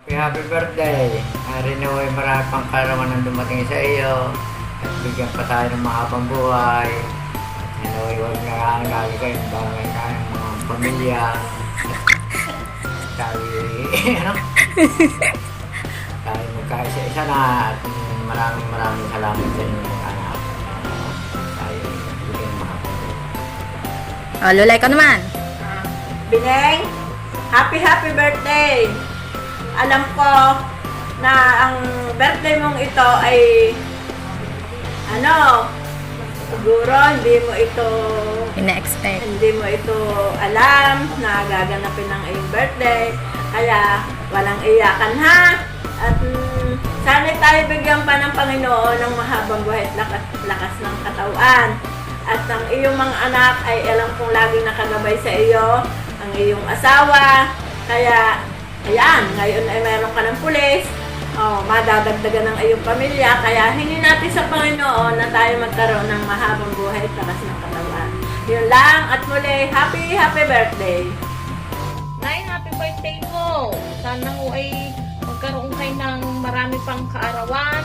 Happy birthday! Rinaway marami pang karaman ang dumating sa iyo. At bigyan pa tayo ng mahabang buhay. Rinaway huwag na lang lagi kayong bagay tayong mga pamilya. Tayo, ano? Tayo magkaisa-isa na at maraming salamat sa inyo mga anak. Tayo bigyan ng mahabang buhay. Oh, Lulay ka naman. Bineng, happy birthday! Alam ko na ang birthday mong ito ay siguro hindi mo ito alam na gaganapin ang iyong birthday, kaya walang iyakan ha. At sana tayo bigyan pa ng Panginoon ng mahabang buhay at lakas ng katawan. At ang iyong mga anak ay alam kong laging nakagabay sa iyo, ang iyong asawa, kaya ayan, ngayon ay mayroon ka ng pulis, madadagdagan ng iyong pamilya, kaya hingin natin sa Panginoon na tayo magkaroon ng mahabang buhay at lakas ng katawan. Yun lang, at muli, happy birthday! Nay, happy birthday mo! Sana mo ay magkaroon kayo ng marami pang kaarawan,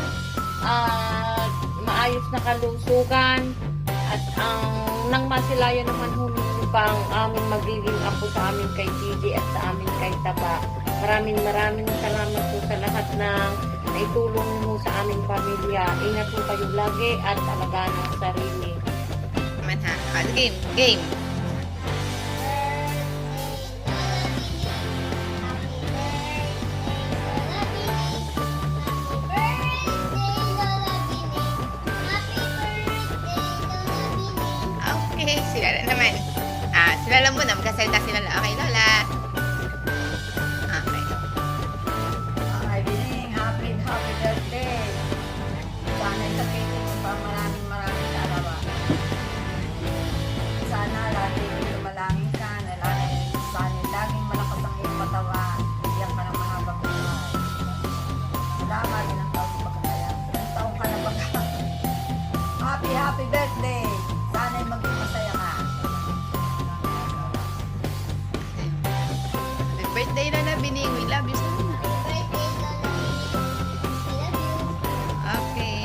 at maayos na kalusugan, at nang masilayan naman pang aming magiging apo sa amin kay Gigi at sa amin kay Taba. Maraming salamat po sa lahat ng naitulong mo sa aming pamilya. Ingat po kayo lagi at alagaan ang sarili. Naman ha. Game. Okay, sila na naman. Sila lang muna. Magkasalita sila lang. Okay, Lola. Okay. Ay, Bining, happy birthday! Sana sabihin mo pa maraming karawa. Sana lagi lumalangin ka, na laging malakas ang iyong katawan. Bigyan ka ng mahabang buhay. Salamat, ilang taong pagkakaya. Ilang taong ka na ba? Happy birthday! Sana'y maging masaya ka. Happy birthday na Bining. We love you so much. Okay.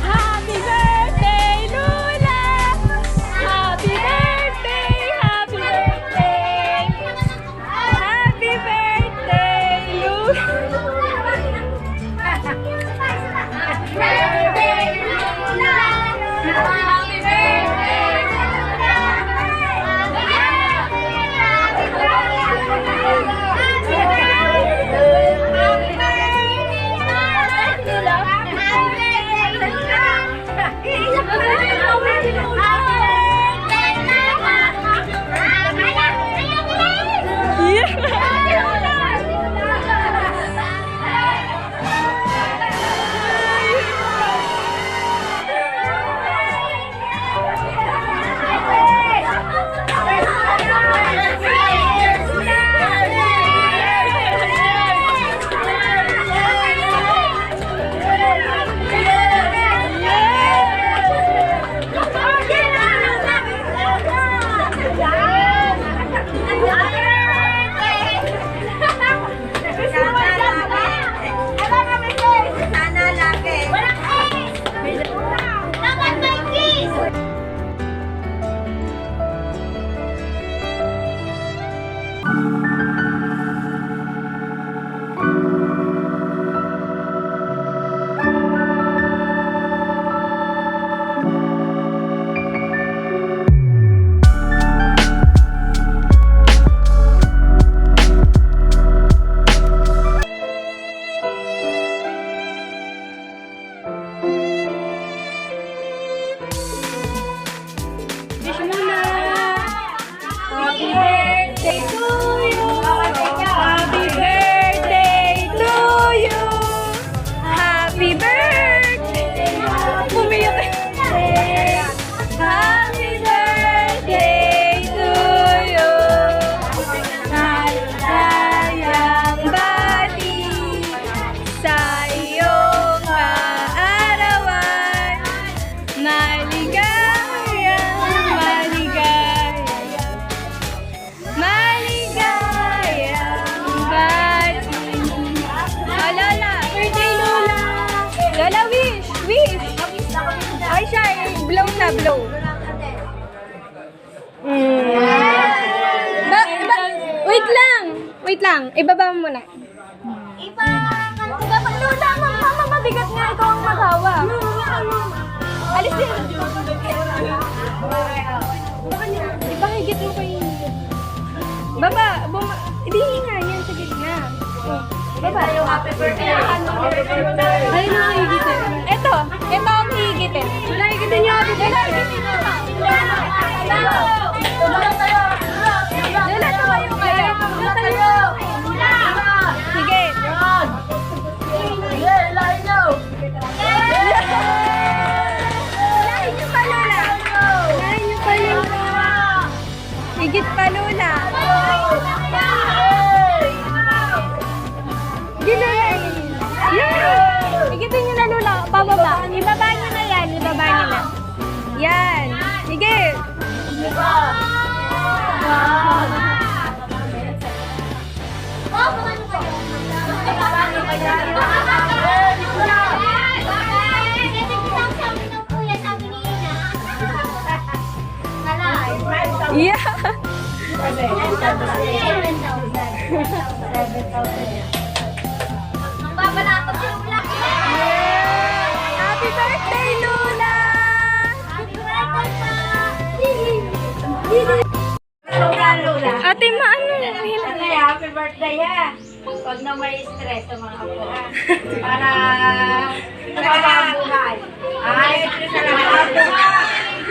Happy birthday, Lola! Happy birthday! Happy birthday! Happy birthday, Lola! Happy birthday, Lola! Happy birthday! Umiyak. ka, blow. Wait lang. Ibaba mo muna. Lola, mama, mabigat nga. Ikaw ang maghawa. Alis din. Ipahigit mo kayo. Baba. Ibihin nga yan sa gitna. Baba. Ayun na ang higitin. Ito ang higitin. Wala higitin niyo. Lola, tumayo kayo. Sige. Lahin niyo pa, Lola. Higit pa, Lola. Hindi, Lola. Yan. Higitin niyo na, Lola. Pababa. Ibaba niyo na yan. Yan. Sige. Yeah. Happy birthday, Lola! Ate, maano? Happy birthday ha! Huwag na may stress sa mga apo ha. Para buhay. Ay,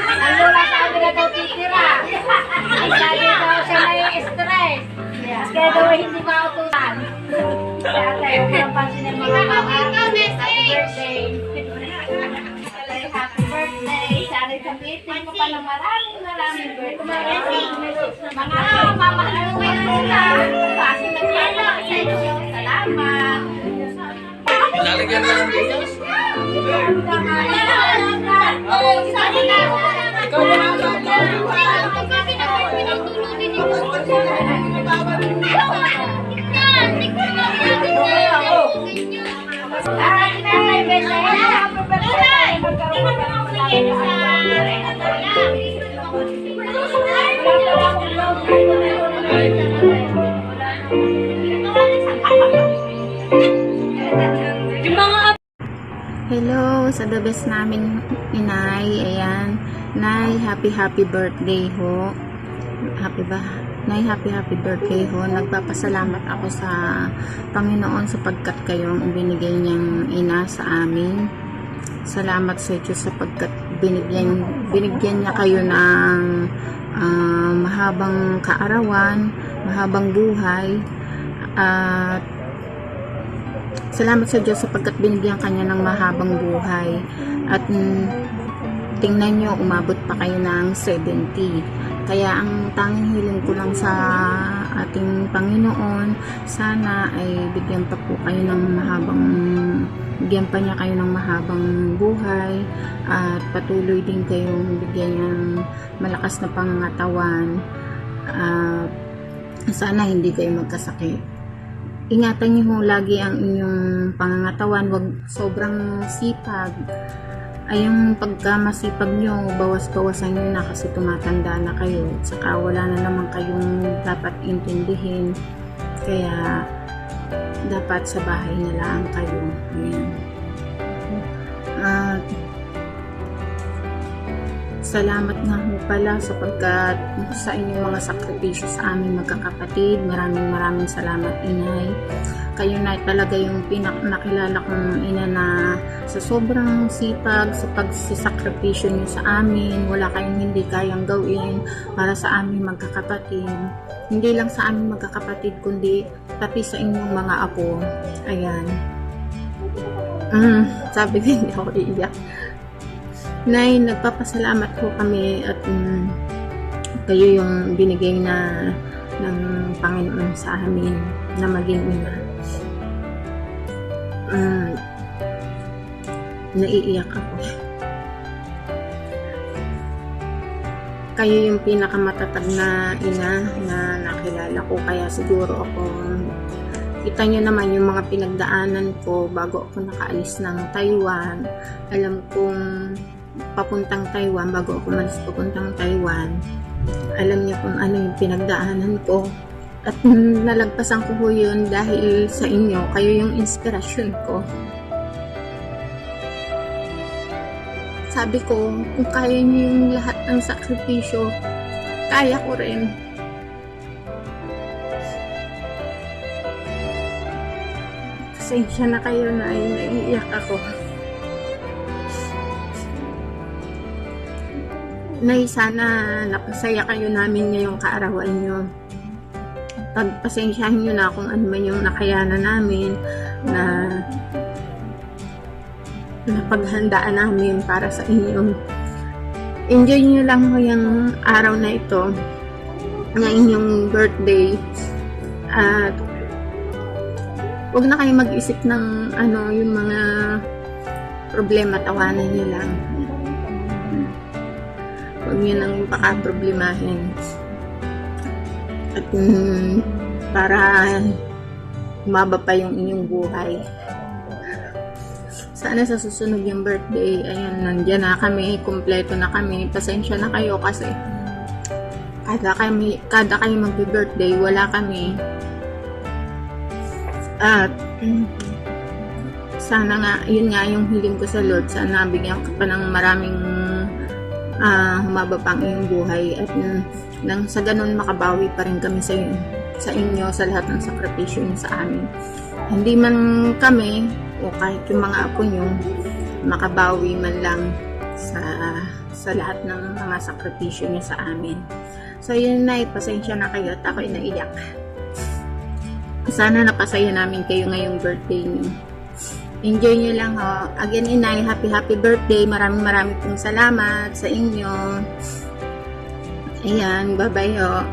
ang Lola sabi na daw titira. Sabi daw siya may stress. Kaya daw hindi mautusan. Kaya tayo kung pansin ng mga mama. Happy birthday. Happy birthday. Sana sabihin mo pa ng maraming birthday. Mga mamahal mo yung Lola. Kasi nagpala sa inyo. Salamat. Lalagyan ka ng videos? Hello, sa the best namin inay, ayan. Nay, happy birthday ho. Happy ba? Nay, happy birthday ho. Nagpapasalamat ako sa Panginoon sapagkat kayo ang binigay niyang ina sa amin. Salamat sa Diyos sapagkat binigyan niya kayo ng mahabang kaarawan, mahabang buhay, at salamat sa Diyos sapagkat binigyan kanya ng mahabang buhay. At tingnan nyo, umabot pa kayo ng 70. Kaya ang tanging hiling ko lang sa ating Panginoon, sana ay bigyan pa niya kayo ng mahabang buhay at patuloy din kayong bigyan ng malakas na pangangatawan. Sana hindi kayo magkasakit. Ingatan niyo ho lagi ang inyong pangangatawan, wag sobrang sipag. Ay yung pagka masipag nyo, bawas-bawasan nyo na kasi tumatanda na kayo. At saka wala na naman kayong dapat intindihin. Kaya dapat sa bahay na lang kayo. Ayan. At salamat nga ho pala sapagkat sa inyong mga sakripisyo sa aming magkakapatid. Maraming salamat, inay. Kayo na talaga yung nakilala kong ina na sa sobrang sipag, sa pagsisakripisyo niyo sa amin, wala kayong hindi kayang gawin para sa aming magkakapatid. Hindi lang sa aming magkakapatid, kundi pati sa inyong mga apo. Ayan. Sabi ko, hindi ako iiyak. Nay, nagpapasalamat po kami at kayo yung binigay na ng Panginoon sa amin na maging ina. Naiiyak ako. Kayo yung pinakamatatag na ina na nakilala ko, kaya siguro ako, kita nyo naman yung mga pinagdaanan ko bago ako nakaalis ng Taiwan. Alam kong papuntang Taiwan, bago ako umalis papuntang Taiwan, alam niya kung ano yung pinagdaanan ko. At nalagpasan ko po yun dahil sa inyo. Kayo yung inspirasyon ko. Sabi ko, kung kaya niyo yung lahat ng sakripisyo, kaya ko rin. Pasensya na kayo na naiiyak ako. Nay, sana napasaya kayo namin ngayong kaarawan nyo. Pagpasensyahan nyo na kung ano man yung nakayanan namin na napaghandaan namin para sa inyo. Enjoy nyo lang ho yung araw na ito na inyong birthday. At huwag na kayo mag-isip ng ano, yung mga problema, tawanan nyo lang. Huwag nyo nang paka-problemahin. At para humaba pa yung inyong buhay. Sana sa susunod yung birthday, ayan, nandyan na kami, kumpleto na kami. Pasensya na kayo kasi kada kayo magbe-birthday, wala kami. At sana nga, yun nga yung hiling ko sa Lord, sana bigyan ka pa ng maraming humaba pang iyong buhay at nang sa ganun makabawi pa rin kami sa inyo sa lahat ng sakripisyo niyo sa amin. Hindi man kami o kahit yung mga apo nyo makabawi man lang sa lahat ng mga sakripisyo niyo sa amin. So yun na, pasensya na kayo at ako'y naiyak. Sana napasaya namin kayo ngayong birthday niyo. Enjoy nyo lang ho. Again, Inay, happy birthday. Maraming pong salamat sa inyo. Ayan, bye-bye ho.